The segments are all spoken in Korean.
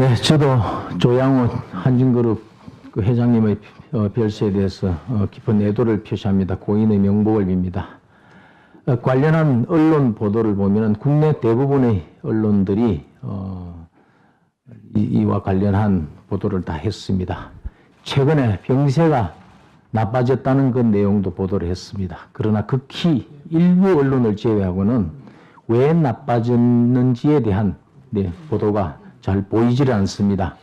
네, 저도 조양호 한진그룹 그 회장님의 별세에 대해서 깊은 애도를 표시합니다. 고인의 명복을 빕니다. 관련한 언론 보도를 보면 국내 대부분의 언론들이 이와 관련한 보도를 다 했습니다. 최근에 병세가 나빠졌다는 그 내용도 보도를 했습니다. 그러나 극히 일부 언론을 제외하고는 왜 나빠졌는지에 대한 보도가 잘 보이질 않습니다.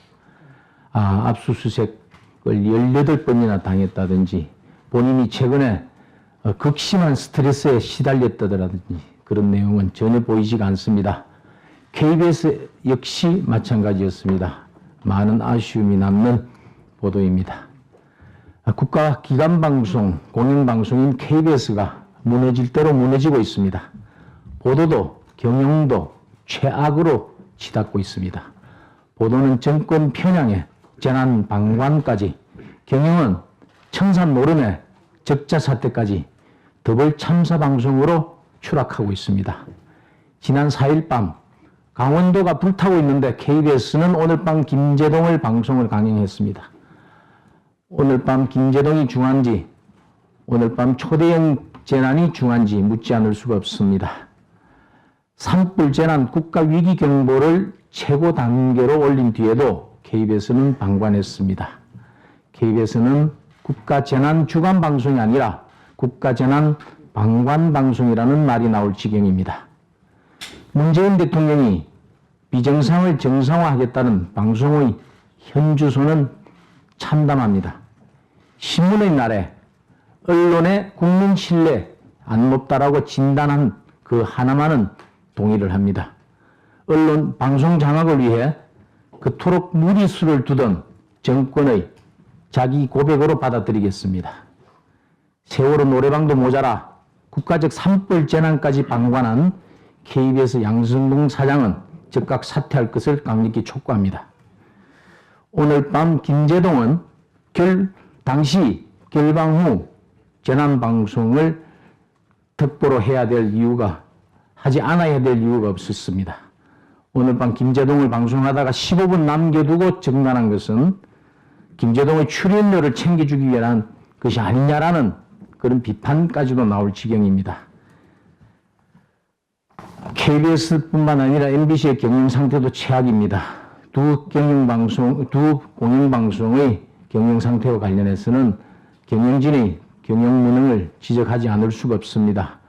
압수수색을 18번이나 당했다든지 본인이 최근에 극심한 스트레스에 시달렸다든지 그런 내용은 전혀 보이지가 않습니다. KBS 역시 마찬가지였습니다. 많은 아쉬움이 남는 보도입니다. 국가 기관방송, 공영방송인 KBS가 무너질 대로 무너지고 있습니다. 보도도 경영도 최악으로 치닫고 있습니다. 보도는 정권 편향에 재난 방관까지, 경영은 청산 노름에 적자 사태까지 더블 참사 방송으로 추락하고 있습니다. 지난 4일 밤 강원도가 불타고 있는데 KBS는 오늘 밤 김제동을 방송을 강행했습니다. 오늘 밤 김제동이 중한지, 오늘 밤 초대형 재난이 중한지 묻지 않을 수가 없습니다. 산불 재난 국가위기 경보를 최고 단계로 올린 뒤에도 KBS는 방관했습니다. KBS는 국가재난 주간 방송이 아니라 국가재난 방관 방송이라는 말이 나올 지경입니다. 문재인 대통령이 비정상을 정상화하겠다는 방송의 현주소는 참담합니다. 신문의 날에 언론의 국민 신뢰 안 높다라고 진단한 그 하나만은 동의를 합니다. 언론 방송 장악을 위해 그토록 무리수를 두던 정권의 자기 고백으로 받아들이겠습니다. 세월호 노래방도 모자라 국가적 산불 재난까지 방관한 KBS 양승동 사장은 즉각 사퇴할 것을 강력히 촉구합니다. 오늘 밤 김제동은 당시 결방 후 재난방송을 특보로 해야 될 이유가 하지 않아야 될 이유가 없었습니다. 오늘 밤 김제동을 방송하다가 15분 남겨두고 정단한 것은 김제동의 출연료를 챙겨주기 위한 것이 아니냐라는 그런 비판까지도 나올 지경입니다. KBS뿐만 아니라 MBC의 경영 상태도 최악입니다. 두 공영방송의 경영 상태와 관련해서는 경영진의 경영 무능을 지적하지 않을 수가 없습니다.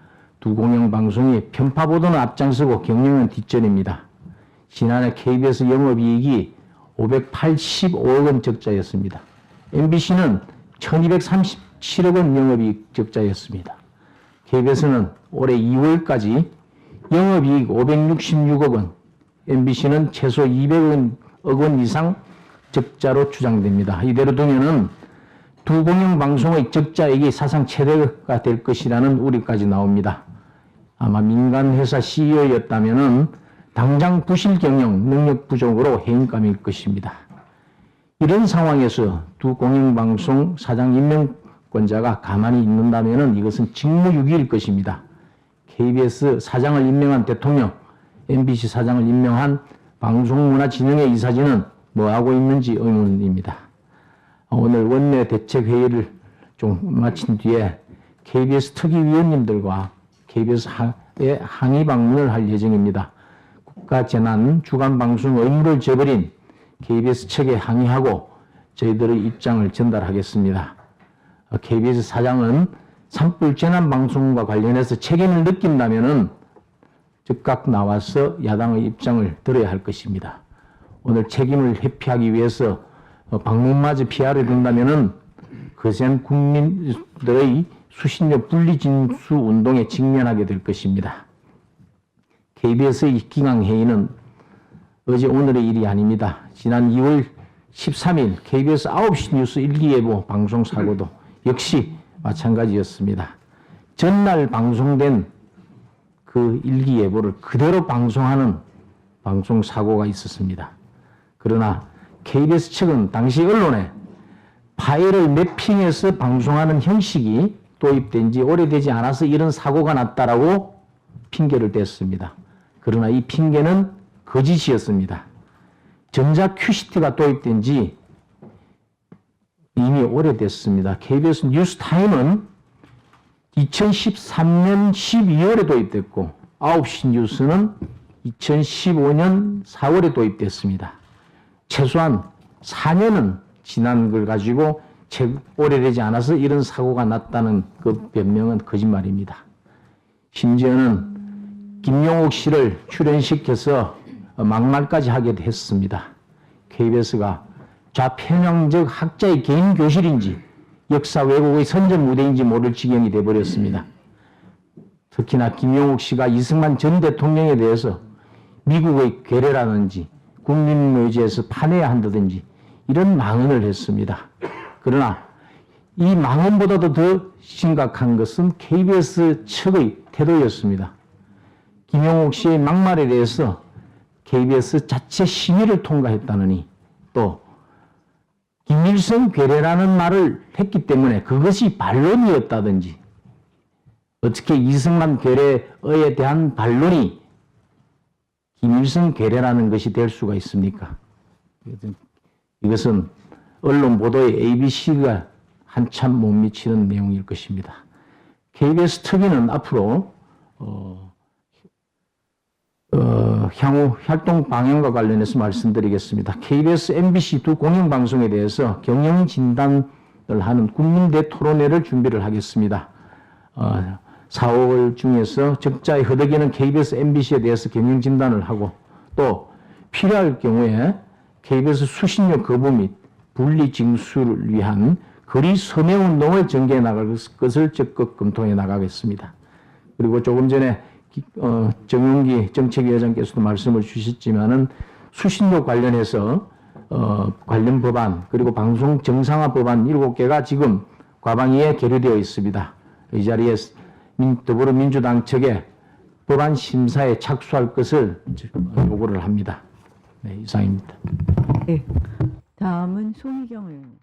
두 공영방송이 편파 보도는 앞장서고 경영은 뒷전입니다. 지난해 KBS 영업이익이 585억 원 적자였습니다. MBC는 1237억 원 영업이익 적자였습니다. KBS는 올해 2월까지 영업이익 566억 원, MBC는 최소 200억 원 이상 적자로 추정됩니다. 이대로 두면은 두 공영방송의 적자액이 사상 최대가 될 것이라는 우려까지 나옵니다. 아마 민간회사 CEO였다면은 당장 부실 경영, 능력 부족으로 해임감일 것입니다. 이런 상황에서 두 공영방송 사장 임명권자가 가만히 있는다면은 이것은 직무유기일 것입니다. KBS 사장을 임명한 대통령, MBC 사장을 임명한 방송문화진흥회 이사진은 뭐하고 있는지 의문입니다. 오늘 원내 대책회의를 좀 마친 뒤에 KBS 특위위원님들과 KBS에 항의 방문을 할 예정입니다. 국가재난 주간방송 의무를 저버린 KBS 측에 항의하고 저희들의 입장을 전달하겠습니다. KBS 사장은 산불 재난방송과 관련해서 책임을 느낀다면 즉각 나와서 야당의 입장을 들어야 할 것입니다. 오늘 책임을 회피하기 위해서 방문마저 피하려 든다면 거센 국민들의 수신료 분리징수 운동에 직면하게 될 것입니다. KBS의 기강회의는 어제 오늘의 일이 아닙니다. 지난 2월 13일 KBS 9시 뉴스 일기예보 방송사고도 역시 마찬가지였습니다. 전날 방송된 그 일기예보를 그대로 방송하는 방송사고가 있었습니다. 그러나 KBS 측은 당시 언론에 파일을 매핑해서 방송하는 형식이 도입된 지 오래되지 않아서 이런 사고가 났다라고 핑계를 댔습니다. 그러나 이 핑계는 거짓이었습니다. 전자 QCT가 도입된 지 이미 오래됐습니다. KBS 뉴스타임은 2013년 12월에 도입됐고 9시 뉴스는 2015년 4월에 도입됐습니다. 최소한 4년은 지난 걸 가지고 오래되지 않아서 이런 사고가 났다는 그 변명은 거짓말입니다. 심지어는 김용옥 씨를 출연시켜서 막말까지 하게 했습니다. KBS가 좌편향적 학자의 개인 교실인지 역사 왜곡의 선전 무대인지 모를 지경이 돼버렸습니다. 특히나 김용옥 씨가 이승만 전 대통령에 대해서 미국의 괴뢰라든지 국민의제에서 파내야 한다든지 이런 망언을 했습니다. 그러나 이 망언보다도 더 심각한 것은 KBS 측의 태도였습니다. 김용옥 씨의 막말에 대해서 KBS 자체 심의를 통과했다느니 또 김일성 괴뢰라는 말을 했기 때문에 그것이 반론이었다든지 어떻게 이승만 괴뢰에 대한 반론이 김일성 괴뢰라는 것이 될 수가 있습니까? 이것은 언론 보도에 ABC가 한참 못 미치는 내용일 것입니다. KBS 특위는 앞으로 향후 활동 방향과 관련해서 말씀드리겠습니다. KBS, MBC 두 공영방송에 대해서 경영진단을 하는 국민대 토론회를 준비를 하겠습니다. 4, 5월 중에서 적자에 허덕이는 KBS, MBC에 대해서 경영진단을 하고 또 필요할 경우에 KBS 수신료 거부 및 분리 징수를 위한 거리 서명 운동을 전개해 나갈 것을 적극 검토해 나가겠습니다. 그리고 조금 전에 정용기 정책위원장께서도 말씀을 주셨지만은 수신료 관련해서 관련 법안 그리고 방송 정상화 법안 7개가 지금 과방위에 계류되어 있습니다. 이 자리에 더불어민주당 측에 법안 심사에 착수할 것을 요구를 합니다. 네, 이상입니다. 네, 다음은 송희경 의원님.